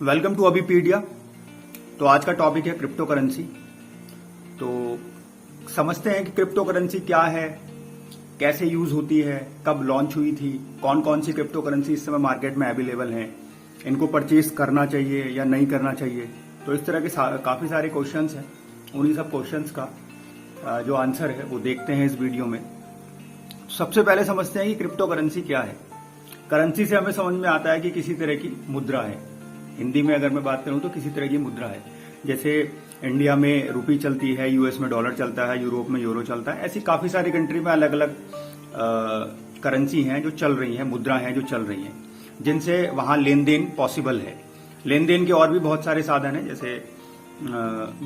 Welcome to Abhipedia. तो आज का टॉपिक है क्रिप्टो करेंसी। तो समझते हैं कि क्रिप्टो करेंसी क्या है, कैसे यूज होती है, कब लॉन्च हुई थी, कौन कौन सी क्रिप्टो करेंसी इस समय मार्केट में अवेलेबल हैं, इनको परचेज करना चाहिए या नहीं करना चाहिए। तो इस तरह के काफी सारे क्वेश्चंस हैं। उन्हीं सब क्वेश्चंस का जो आंसर है वो देखते हैं इस वीडियो में। सबसे पहले समझते हैं कि क्रिप्टो करेंसी क्या है। करेंसी से हमें समझ में आता है कि किसी तरह की मुद्रा है। हिंदी में अगर मैं बात करूं तो किसी तरह की मुद्रा है। जैसे इंडिया में रुपी चलती है, यूएस में डॉलर चलता है, यूरोप में यूरो चलता है। ऐसी काफी सारी कंट्री में अलग अलग करेंसी हैं जो चल रही हैं, मुद्रा हैं जो चल रही हैं, जिनसे वहां लेन देन पॉसिबल है। लेन देन के और भी बहुत सारे साधन हैं, जैसे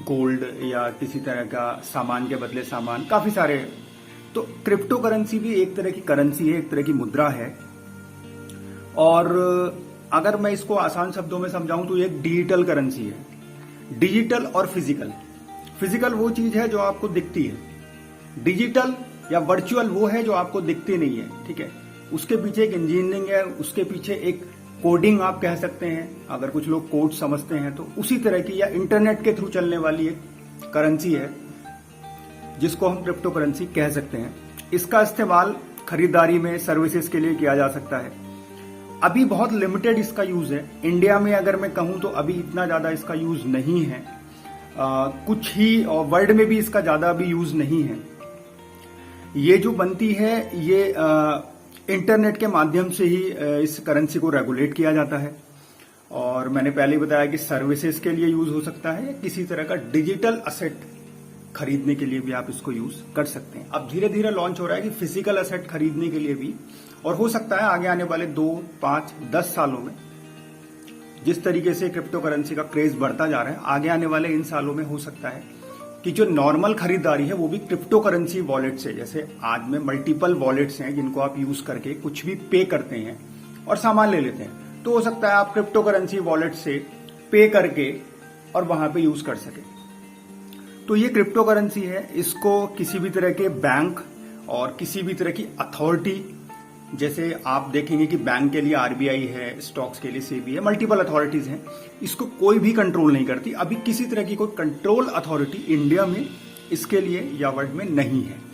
गोल्ड या किसी तरह का सामान के बदले सामान, काफी सारे। तो क्रिप्टो करेंसी भी एक तरह की करेंसी है, एक तरह की मुद्रा है। और अगर मैं इसको आसान शब्दों में समझाऊं तो ये एक डिजिटल करेंसी है। डिजिटल और फिजिकल। फिजिकल वो चीज है जो आपको दिखती है, डिजिटल या वर्चुअल वो है जो आपको दिखती नहीं है। ठीक है, उसके पीछे एक इंजीनियरिंग है, उसके पीछे एक कोडिंग आप कह सकते हैं, अगर कुछ लोग कोड समझते हैं तो। उसी तरह की या इंटरनेट के थ्रू चलने वाली एक करेंसी है जिसको हम क्रिप्टो करेंसी कह सकते हैं। इसका इस्तेमाल खरीदारी में, सर्विसेज के लिए किया जा सकता है। अभी बहुत लिमिटेड इसका यूज है। इंडिया में अगर मैं कहूं तो अभी इतना ज्यादा इसका यूज नहीं है। कुछ ही, और वर्ल्ड में भी इसका ज्यादा अभी यूज नहीं है। ये जो बनती है ये इंटरनेट के माध्यम से ही इस करेंसी को रेगुलेट किया जाता है। और मैंने पहले ही बताया कि सर्विसेज के लिए यूज हो सकता है, या किसी तरह का डिजिटल असेट खरीदने के लिए भी आप इसको यूज कर सकते हैं। अब धीरे धीरे लॉन्च हो रहा है कि फिजिकल असेट खरीदने के लिए भी, और हो सकता है आगे आने वाले 2, 5, 10 सालों में जिस तरीके से क्रिप्टो करेंसी का क्रेज बढ़ता जा रहा है, आगे आने वाले इन सालों में हो सकता है कि जो नॉर्मल खरीदारी है वो भी क्रिप्टो करेंसी वॉलेट से, जैसे आज में मल्टीपल वॉलेट्स हैं जिनको आप यूज करके कुछ भी पे करते हैं और सामान ले लेते हैं। तो हो सकता है आप क्रिप्टो करेंसी वॉलेट से पे करके और वहां पे यूज कर सके। तो ये क्रिप्टो करेंसी है। इसको किसी भी तरह के बैंक और किसी भी तरह की अथॉरिटी, जैसे आप देखेंगे कि बैंक के लिए आरबीआई है, स्टॉक्स के लिए सेबी है, मल्टीपल अथॉरिटीज हैं, इसको कोई भी कंट्रोल नहीं करती। अभी किसी तरह की कोई कंट्रोल अथॉरिटी इंडिया में इसके लिए या वर्ल्ड में नहीं है।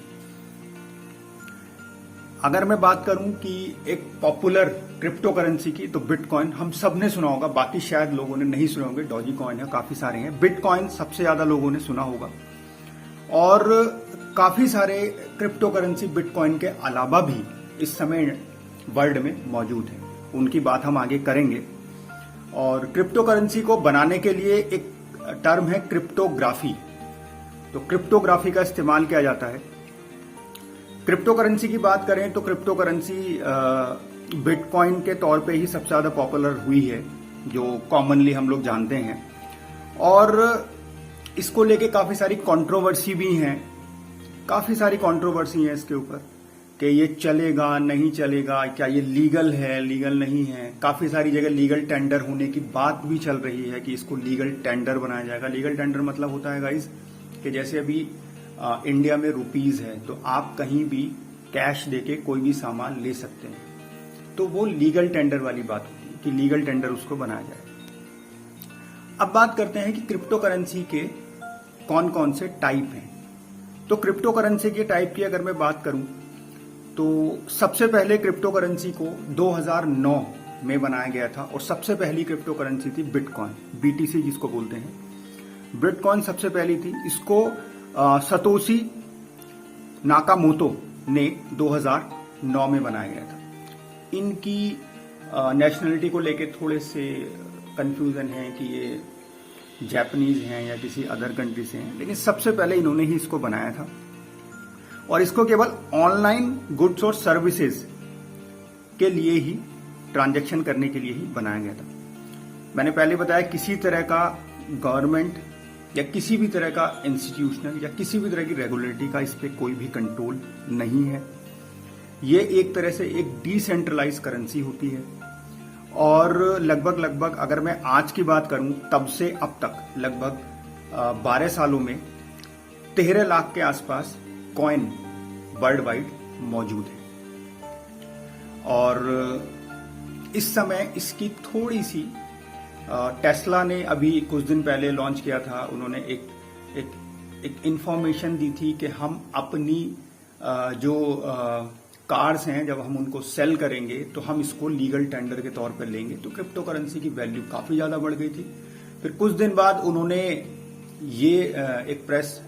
अगर मैं बात करूं कि एक पॉपुलर क्रिप्टो करेंसी की, तो बिटकॉइन हम सब ने सुना होगा, बाकी शायद लोगों ने नहीं सुना होंगे। डॉजी कॉइन है, काफी सारे हैं। बिटकॉइन सबसे ज्यादा लोगों ने सुना होगा। और काफी सारे क्रिप्टो करेंसी बिटकॉइन के अलावा भी इस समय वर्ल्ड में मौजूद है, उनकी बात हम आगे करेंगे। और क्रिप्टो करेंसी को बनाने के लिए एक टर्म है क्रिप्टोग्राफी। तो क्रिप्टोग्राफी का इस्तेमाल किया जाता है। क्रिप्टो करेंसी की बात करें तो क्रिप्टो करेंसी बिटकॉइन के तौर पे ही सबसे ज्यादा पॉपुलर हुई है, जो कॉमनली हम लोग जानते हैं। और इसको लेके काफी सारी कंट्रोवर्सी भी हैं, काफी सारी कंट्रोवर्सी है इसके ऊपर कि ये चलेगा नहीं चलेगा, क्या ये लीगल है, लीगल नहीं है। काफी सारी जगह लीगल टेंडर होने की बात भी चल रही है कि इसको लीगल टेंडर बनाया जाएगा। लीगल टेंडर मतलब होता है गाइस कि जैसे अभी इंडिया में रुपीज है, तो आप कहीं भी कैश देके कोई भी सामान ले सकते हैं। तो वो लीगल टेंडर वाली बात होती है कि लीगल टेंडर उसको बनाया जाए। अब बात करते हैं कि क्रिप्टो करेंसी के कौन कौन से टाइप हैं। तो क्रिप्टो करेंसी के टाइप की अगर मैं बात करूं तो सबसे पहले क्रिप्टो करेंसी को 2009 में बनाया गया था, और सबसे पहली क्रिप्टो करेंसी थी बिटकॉइन, बीटीसी जिसको बोलते हैं। बिटकॉइन सबसे पहली थी। इसको सतोशी नाकामोतो ने 2009 में बनाया गया था। इनकी नेशनलिटी को लेके थोड़े से कंफ्यूजन है कि ये जापानीज हैं या किसी अदर कंट्री से हैं, लेकिन सबसे पहले इन्होंने ही इसको बनाया था। और इसको केवल ऑनलाइन गुड्स और सर्विसेज के लिए ही, ट्रांजैक्शन करने के लिए ही बनाया गया था। मैंने पहले बताया किसी तरह का गवर्नमेंट या किसी भी तरह का इंस्टीट्यूशनल या किसी भी तरह की रेगुलेटरी का इस पे कोई भी कंट्रोल नहीं है। ये एक तरह से एक डिसेंट्रलाइज करेंसी होती है। और लगभग अगर मैं आज की बात करूं, तब से अब तक लगभग 12 सालों में 13 लाख के आसपास कॉइन वर्ल्ड वाइड मौजूद है। और इस समय इसकी थोड़ी सी टेस्ला ने अभी कुछ दिन पहले लॉन्च किया था। उन्होंने एक इंफॉर्मेशन दी थी कि हम अपनी जो कार्स हैं जब हम उनको सेल करेंगे तो हम इसको लीगल टेंडर के तौर पर लेंगे। तो क्रिप्टो करेंसी की वैल्यू काफी ज्यादा बढ़ गई थी। फिर कुछ दिन बाद उन्होंने ये एक प्रेस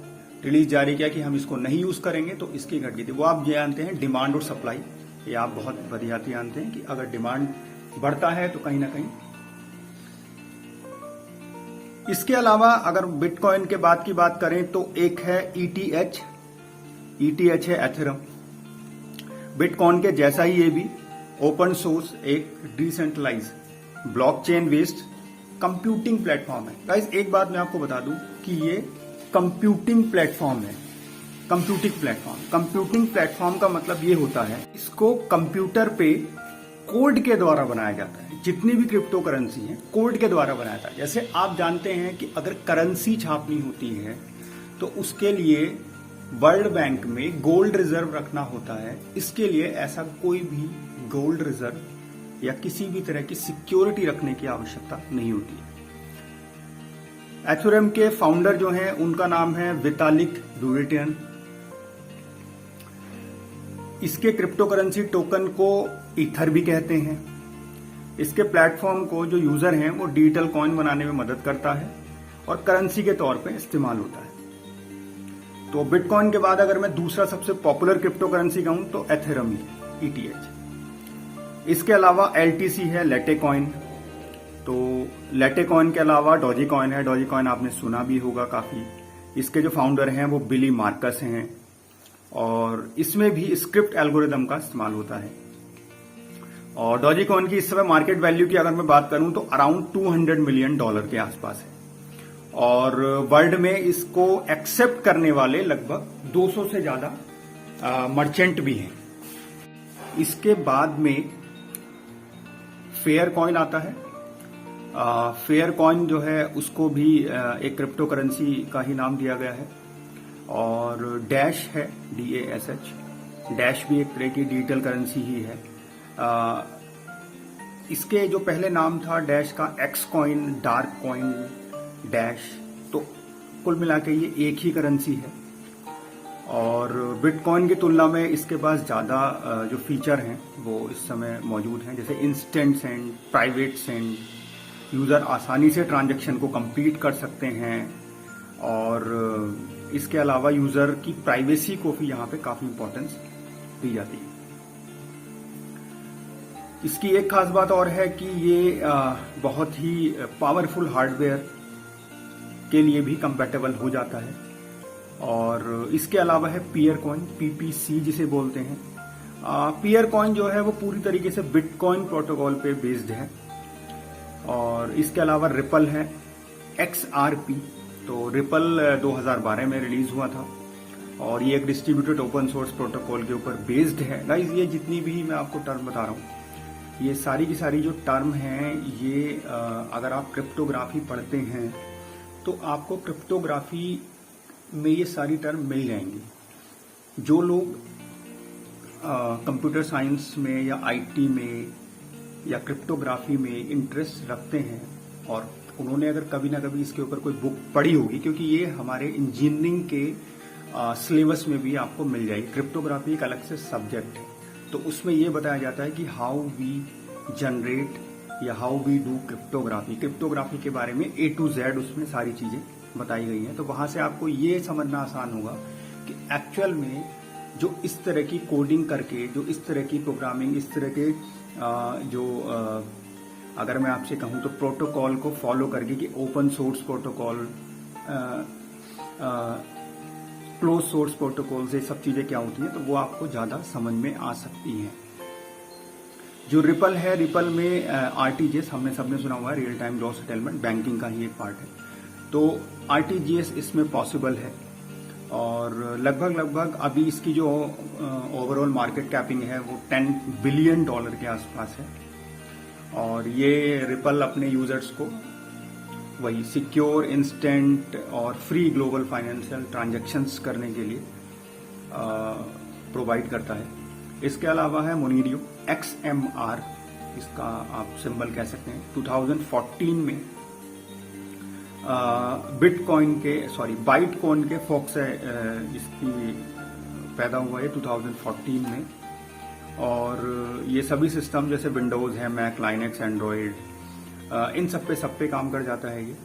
रिलीज जारी किया कि हम इसको नहीं यूज करेंगे, तो इसकी घट गई थी। वो आप जानते हैं डिमांड और सप्लाई, ये आप बहुत बढ़िया जानते हैं कि अगर डिमांड बढ़ता है तो कहीं ना कहीं। इसके अलावा अगर बिटकॉइन के बाद की बात करें तो एक है ETH है एथेरम। बिटकॉइन के जैसा ही ये भी ओपन सोर्स एक decentralize blockchain based computing platform है। गाइस एक बात मैं आपको बता दूं कि ये कंप्यूटिंग प्लेटफॉर्म है। कंप्यूटिंग प्लेटफॉर्म का मतलब ये होता है इसको कंप्यूटर पे कोड के द्वारा बनाया जाता है। जितनी भी क्रिप्टो करेंसी है कोड के द्वारा बनाया जाता है। जैसे आप जानते हैं कि अगर करेंसी छापनी होती है तो उसके लिए वर्ल्ड बैंक में गोल्ड रिजर्व रखना होता है। इसके लिए ऐसा कोई भी गोल्ड रिजर्व या किसी भी तरह की सिक्योरिटी रखने की आवश्यकता नहीं होती है। एथेरियम के फाउंडर जो हैं उनका नाम है वितालिक बुटेरिन। इसके क्रिप्टो करेंसी टोकन को ईथर भी कहते हैं। इसके प्लेटफॉर्म को जो यूजर हैं वो डिजिटल कॉइन बनाने में मदद करता है और करेंसी के तौर पे इस्तेमाल होता है। तो बिटकॉइन के बाद अगर मैं दूसरा सबसे पॉपुलर क्रिप्टो करेंसी कहूं तो एथेरियम ही ETH। इसके अलावा LTC है लेटे कॉइन। तो लेटे कॉइन के अलावा डॉजी कॉइन है। डॉजी कॉइन आपने सुना भी होगा काफी। इसके जो फाउंडर हैं वो बिली मार्कस हैं और इसमें भी स्क्रिप्ट एल्गोरिदम का इस्तेमाल होता है। और डॉजी कॉइन की इस समय मार्केट वैल्यू की अगर मैं बात करूं तो अराउंड $200 मिलियन के आसपास है। और वर्ल्ड में इसको एक्सेप्ट करने वाले लगभग 200 से ज्यादा मर्चेंट भी हैं। इसके बाद में फेयर कॉइन आता है। फेयर कॉइन जो है उसको भी एक क्रिप्टो करेंसी का ही नाम दिया गया है। और डैश है DASH। डैश भी एक तरह की डिजिटल करेंसी ही है। इसके जो पहले नाम था डैश का x coin, dark coin, dash, तो कुल मिला के ये एक ही करेंसी है। और बिटकॉइन की तुलना में इसके पास ज्यादा जो फीचर हैं वो इस समय मौजूद हैं, जैसे instant send, private send, user आसानी से ट्रांजैक्शन को कंप्लीट कर सकते हैं। और इसके अलावा यूजर की प्राइवेसी को भी यहाँ पे काफी इंपॉर्टेंस दी जाती है। इसकी एक खास बात और है कि ये बहुत ही पावरफुल हार्डवेयर के लिए भी कंपैटिबल हो जाता है। और इसके अलावा है पीयर कॉइन, PPC जिसे बोलते हैं। पीयर कॉइन जो है वो पूरी तरीके से बिटकॉइन प्रोटोकॉल पे बेस्ड है। और इसके अलावा रिपल है, XRP। तो रिपल 2012 में रिलीज हुआ था और ये एक डिस्ट्रीब्यूटेड ओपन सोर्स प्रोटोकॉल के ऊपर बेस्ड है। गाइस ये जितनी भी मैं आपको टर्म बता रहा हूँ, ये सारी की सारी जो टर्म हैं ये अगर आप क्रिप्टोग्राफी पढ़ते हैं तो आपको क्रिप्टोग्राफी में ये सारी टर्म मिल जाएंगी। जो लोग कंप्यूटर साइंस में या IT में या क्रिप्टोग्राफी में इंटरेस्ट रखते हैं और उन्होंने अगर कभी ना कभी इसके ऊपर कोई बुक पढ़ी होगी, क्योंकि ये हमारे इंजीनियरिंग के सिलेबस में भी आपको मिल जाएगी। क्रिप्टोग्राफी एक अलग से सब्जेक्ट है, तो उसमें ये बताया जाता है कि हाउ वी जनरेट या how we do cryptography. Cryptography के बारे में A to Z उसमें सारी चीजें बताई गई हैं। तो वहां से आपको ये समझना आसान होगा कि एक्चुअल में जो इस तरह की कोडिंग करके, जो इस तरह की प्रोग्रामिंग, इस तरह के अगर मैं आपसे कहूं तो प्रोटोकॉल को फॉलो करके कि open source protocol, close source protocol से सब चीजें क्या होती हैं, तो वो आपको ज्यादा समझ में आ सकती हैं। जो रिपल है, रिपल में RTGS हमने सबने सुना हुआ है, real time gross settlement, banking का ही एक पार्ट है। तो RTGS इसमें पॉसिबल है और लगभग अभी इसकी जो ओवरऑल मार्केट कैपिंग है वो $10 बिलियन के आसपास है। और ये रिपल अपने यूजर्स को वही सिक्योर, इंस्टेंट और फ्री ग्लोबल फाइनेंशियल ट्रांजैक्शंस करने के लिए प्रोवाइड करता है। इसके अलावा है मोनेरियो, XMR इसका आप सिंबल कह सकते हैं। 2014 में बाइटकॉइन के फोक्स है, इसकी पैदा हुआ है 2014 में। और ये सभी सिस्टम जैसे विंडोज है, मैक, लाइनक्स, एंड्रॉयड, इन सब पे काम कर जाता है ये।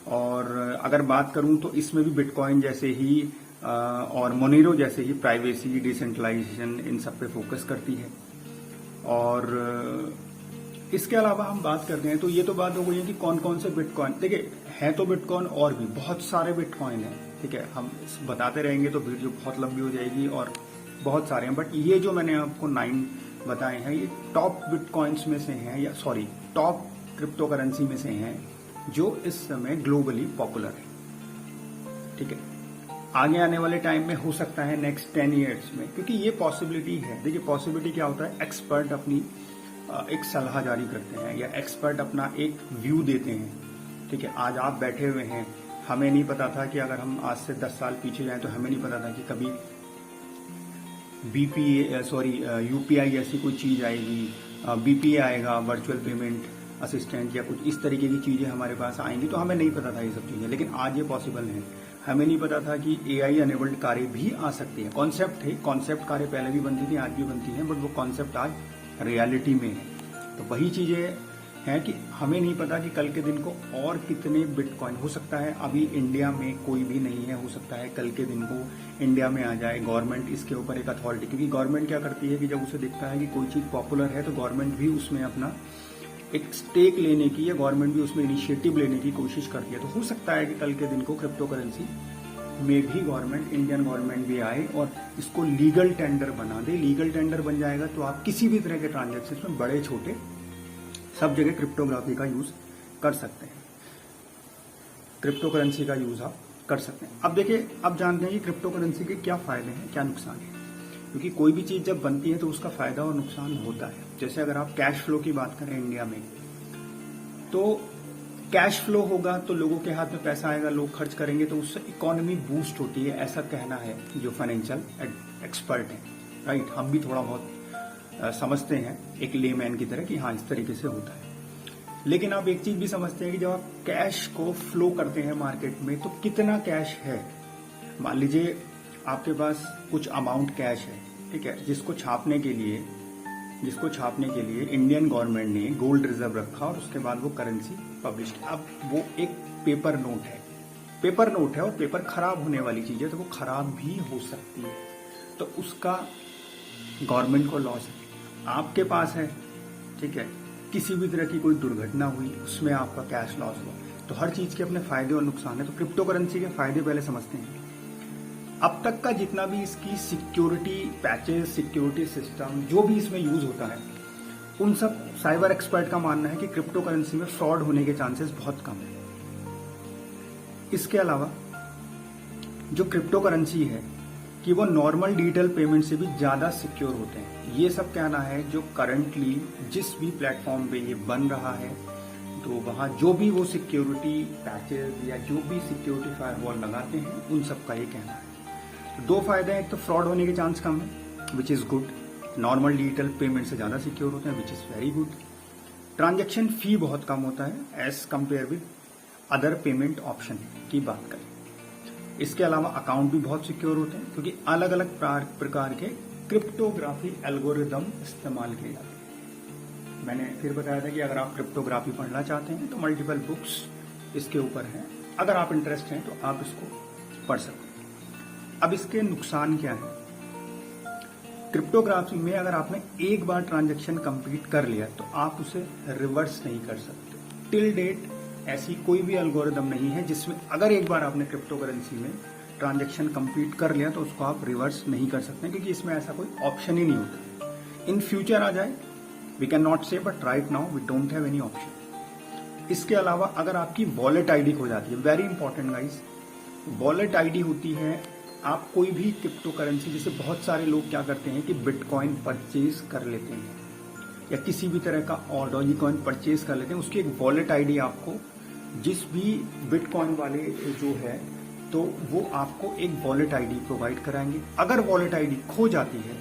और अगर बात करूं तो इसमें भी बिटकॉइन जैसे ही और मोनेरो जैसे ही प्राइवेसी, डिसेंट्रलाइजेशन, इन सब पे फोकस करती है। और इसके अलावा हम बात करते हैं तो ये तो बात हो गई है कि कौन कौन से बिटकॉइन, देखिए है तो बिटकॉइन और भी बहुत सारे बिटकॉइन हैं, ठीक है। हम बताते रहेंगे तो वीडियो बहुत लंबी हो जाएगी और बहुत सारे हैं, बट ये जो मैंने आपको 9 बताए हैं ये टॉप बिटकॉइंस में से हैं, या सॉरी टॉप क्रिप्टो करेंसी में से हैं जो इस समय ग्लोबली पॉपुलर है, ठीक है। आगे आने वाले टाइम में हो सकता है नेक्स्ट 10 ईयर्स में, क्योंकि ये पॉसिबिलिटी है। देखिए पॉसिबिलिटी क्या होता है, एक्सपर्ट अपनी एक सलाह जारी करते हैं या एक्सपर्ट अपना एक व्यू देते हैं, ठीक है। आज आप बैठे हुए हैं, हमें नहीं पता था कि अगर हम आज से 10 साल पीछे जाएं तो हमें नहीं पता था कि कभी यूपीआई ऐसी कोई चीज आएगी, बीपीए आएगा, वर्चुअल पेमेंट असिस्टेंट या कुछ इस तरीके की चीजें हमारे पास आएंगी, तो हमें नहीं पता था ये सब चीजें, लेकिन आज ये पॉसिबल है। हमें नहीं पता था कि एआई अनेबल्ड कारें भी आ सकती है। कॉन्सेप्ट थे, कॉन्सेप्ट कारें पहले भी बनती थी, आज भी बनती हैं, बट वो कॉन्सेप्ट आज रियलिटी में है। तो वही चीजें हैं कि हमें नहीं पता कि कल के दिन को और कितने बिटकॉइन हो सकता है। अभी इंडिया में कोई भी नहीं है, हो सकता है कल के दिन को इंडिया में आ जाए। गवर्नमेंट इसके ऊपर एक अथॉरिटी, क्योंकि गवर्नमेंट क्या करती है कि जब उसे दिखता है कि कोई चीज पॉपुलर है तो गवर्नमेंट भी उसमें अपना एक स्टेक लेने की या गवर्नमेंट भी उसमें इनिशिएटिव लेने की कोशिश करती है। तो हो सकता है कि कल के दिन को क्रिप्टो करेंसी में भी गवर्नमेंट, इंडियन गवर्नमेंट भी आए और इसको लीगल टेंडर बना दे। लीगल टेंडर बन जाएगा तो आप किसी भी तरह के ट्रांजेक्शन में, बड़े छोटे, सब जगह क्रिप्टोग्राफी का यूज कर सकते हैं, क्रिप्टो करेंसी का यूज आप कर सकते हैं। अब देखिए, अब जानते हैं कि क्रिप्टो करेंसी के क्या फायदे हैं, क्या नुकसान है। क्योंकि कोई भी चीज जब बनती है तो उसका फायदा और नुकसान होता है। जैसे अगर आप कैश फ्लो की बात करें इंडिया में, तो कैश फ्लो होगा तो लोगों के हाथ में पैसा आएगा, लोग खर्च करेंगे, तो उससे इकोनॉमी बूस्ट होती है, ऐसा कहना है जो फाइनेंशियल एक्सपर्ट है, राइट। हम भी थोड़ा बहुत समझते हैं एक लेमैन की तरह कि हाँ इस तरीके से होता है। लेकिन आप एक चीज भी समझते हैं कि जब आप कैश को फ्लो करते हैं मार्केट में तो कितना कैश है। मान लीजिए आपके पास कुछ अमाउंट कैश है, ठीक है, जिसको छापने के लिए इंडियन गवर्नमेंट ने गोल्ड रिजर्व रखा और उसके बाद वो करेंसी पब्लिश की। अब वो एक पेपर नोट है और पेपर खराब होने वाली चीज है, तो वो खराब भी हो सकती है, तो उसका गवर्नमेंट को लॉस है। आपके पास है, ठीक है, किसी भी तरह की कोई दुर्घटना हुई, उसमें आपका कैश लॉस हुआ, तो हर चीज के अपने फायदे और नुकसान है। तो क्रिप्टो करेंसी के फायदे पहले समझते हैं। अब तक का जितना भी इसकी सिक्योरिटी पैचेस, सिक्योरिटी सिस्टम जो भी इसमें यूज होता है, उन सब साइबर एक्सपर्ट का मानना है कि क्रिप्टो करेंसी में फ्रॉड होने के चांसेस बहुत कम है। इसके अलावा जो क्रिप्टो करेंसी है कि वो नॉर्मल डिजिटल पेमेंट से भी ज्यादा सिक्योर होते हैं। ये सब कहना है जो करंटली जिस भी प्लेटफॉर्म पे ये बन रहा है, तो वहां जो भी वो सिक्योरिटी पैचेस या जो भी सिक्योरिटी फायरवॉल लगाते हैं, उन सब का ये कहना है। तो दो फायदे हैं, एक तो फ्रॉड होने के चांस कम है, which is good. Normal digital payment से ज्यादा सिक्योर होते हैं, which is very good. Transaction fee बहुत कम होता है as compare with other payment option की बात करें। इसके अलावा अकाउंट भी बहुत सिक्योर होते हैं, क्योंकि अलग अलग प्रकार के क्रिप्टोग्राफी एल्गोरिदम इस्तेमाल किए जाते हैं। मैंने फिर बताया था कि अगर आप क्रिप्टोग्राफी पढ़ना चाहते हैं तो मल्टीपल बुक्स इसके ऊपर हैं, अगर आप इंटरेस्ट हैं तो आप इसको पढ़ सकते हैं। अब इसके नुकसान क्या है? क्रिप्टोग्राफी में अगर आपने एक बार ट्रांजैक्शन कंप्लीट कर लिया तो आप उसे रिवर्स नहीं कर सकते। टिल डेट ऐसी कोई भी एल्गोरिदम नहीं है जिसमें अगर एक बार आपने क्रिप्टो करेंसी में ट्रांजैक्शन कंप्लीट कर लिया तो उसको आप रिवर्स नहीं कर सकते, क्योंकि इसमें ऐसा कोई ऑप्शन ही नहीं होता। इन फ्यूचर आ जाए, we can not say, but right now we don't have any option. इसके अलावा अगर आपकी वॉलेट आईडी खो जाती है, very important guys, wallet ID होती है, आप कोई भी क्रिप्टो करेंसी, जैसे बहुत सारे लोग क्या करते हैं कि बिटकॉइन परचेज कर लेते हैं या किसी भी तरह का और डॉजीकॉइन परचेज कर लेते हैं, उसकी एक वॉलेट आईडी आपको, जिस भी बिटकॉइन वाले जो है तो वो आपको एक वॉलेट आईडी प्रोवाइड कराएंगे। अगर वॉलेट आईडी खो जाती है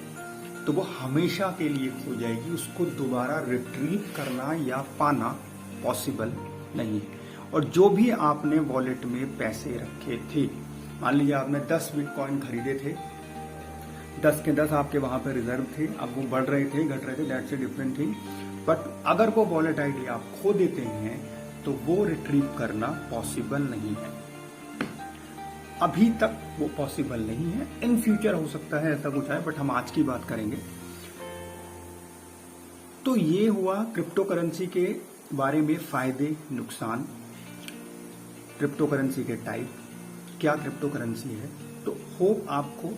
तो वो हमेशा के लिए खो जाएगी, उसको दोबारा रिट्रीव करना या पाना पॉसिबल नहीं है। और जो भी आपने वॉलेट में पैसे रखे थे, मान लीजिए आपने 10 बिटकॉइन खरीदे थे, 10 के 10 आपके वहां पे रिजर्व थे, अब वो बढ़ रहे थे घट रहे थे, that's a different thing. But अगर वो वॉलेट आईडी आप खो देते हैं तो वो रिट्रीव करना पॉसिबल नहीं है। अभी तक वो पॉसिबल नहीं है, इन फ्यूचर हो सकता है ऐसा कुछ है, बट हम आज की बात करेंगे। तो ये हुआ क्रिप्टो करेंसी के बारे में फायदे नुकसान, क्रिप्टो करेंसी के टाइप, क्या क्रिप्टो करेंसी है। तो होप आपको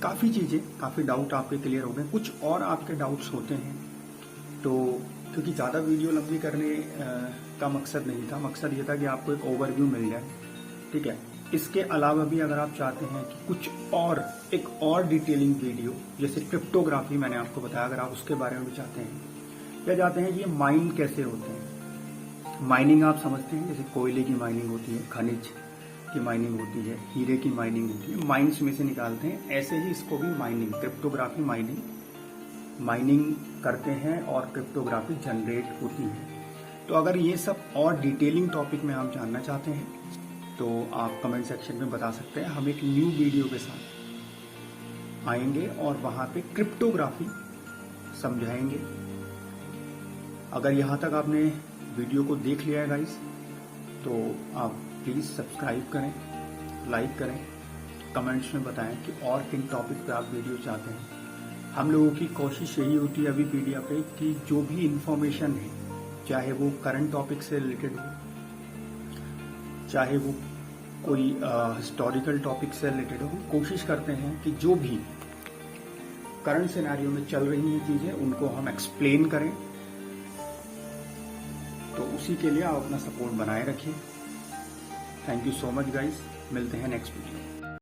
काफी चीजें, काफी डाउट आपके क्लियर हो गए। कुछ और आपके डाउट्स होते हैं तो, क्योंकि ज्यादा वीडियो लंबी करने का मकसद नहीं था, मकसद ये था कि आपको एक ओवरव्यू मिल जाए, ठीक है। इसके अलावा भी अगर आप चाहते हैं कि कुछ और, एक और डिटेलिंग वीडियो, जैसे क्रिप्टोग्राफी मैंने आपको बताया, अगर आप उसके बारे में भी चाहते हैं, या चाहते हैं कि ये माइन कैसे होते हैं। माइनिंग आप समझते हैं, जैसे कोयले की माइनिंग होती है, खनिज की माइनिंग होती है, हीरे की माइनिंग होती है, माइंस में से निकालते हैं, ऐसे ही इसको भी माइनिंग, क्रिप्टोग्राफी माइनिंग करते हैं और क्रिप्टोग्राफी जनरेट होती है। तो अगर ये सब और डिटेलिंग टॉपिक में आप जानना चाहते हैं तो आप कमेंट सेक्शन में बता सकते हैं। हम एक न्यू वीडियो के साथ आएंगे और वहां पे क्रिप्टोग्राफी समझाएंगे। अगर यहां तक आपने वीडियो को देख लिया है गाइस, तो आप प्लीज सब्सक्राइब करें, लाइक करें, कमेंट्स में बताएं कि और किन टॉपिक पे आप वीडियो चाहते हैं। हम लोगों की कोशिश यही होती है अभी मीडिया पे कि जो भी इंफॉर्मेशन है, चाहे वो करंट टॉपिक से रिलेटेड हो, चाहे वो कोई हिस्टोरिकल टॉपिक से रिलेटेड हो, कोशिश करते हैं कि जो भी करंट सिनेरियो में चल रही हैं चीजें, उनको हम एक्सप्लेन करें। तो उसी के लिए आप अपना सपोर्ट बनाए रखिए। Thank you so much guys, मिलते हैं नेक्स्ट वीडियो।